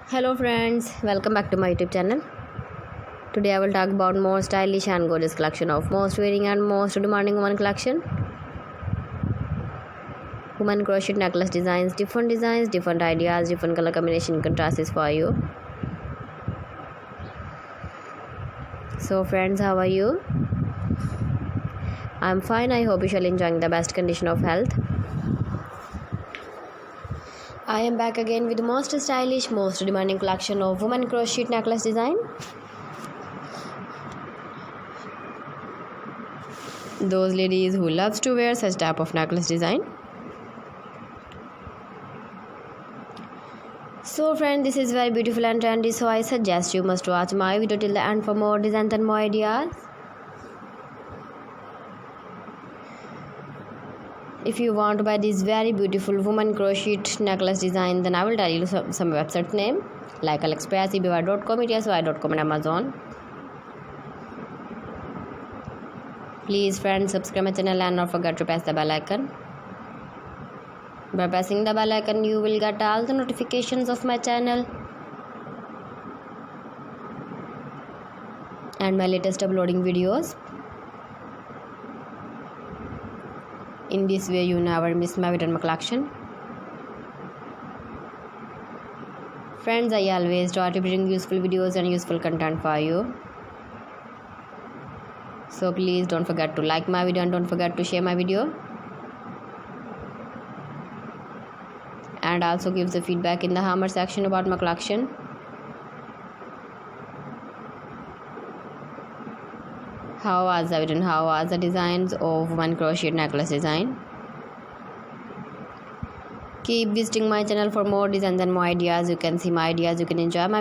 Hello friends, welcome back to my YouTube channel. Today I will talk about more stylish and gorgeous collection of most wearing and most demanding woman collection. Woman crochet necklace designs, different ideas, different color combination contrasts for you. So friends, how are you? I'm fine. I hope you shall enjoying the best condition of health. I am back again with the most stylish, most demanding collection of woman crochet necklace design. Those ladies who loves to wear such type of necklace design. So friend, this is very beautiful and trendy, so I suggest you must watch my video till the end for more designs and more ideas. If you want to buy this very beautiful woman crochet necklace design, then I will tell you some website name like AliExpress, eBay.com, ETSY.com and Amazon. Please friends, subscribe my channel and not forget to press the bell icon. By pressing the bell icon, you will get all the notifications of my channel and my latest uploading videos. In this way, you never miss my video and my collection. Friends, I always try to bring useful videos and useful content for you. So please don't forget to like my video and don't forget to share my video. And also give the feedback in the hammer section about my collection. How was the video and how was the designs of one crochet necklace design? Keep visiting my channel for more designs and more ideas. You can see my ideas, you can enjoy my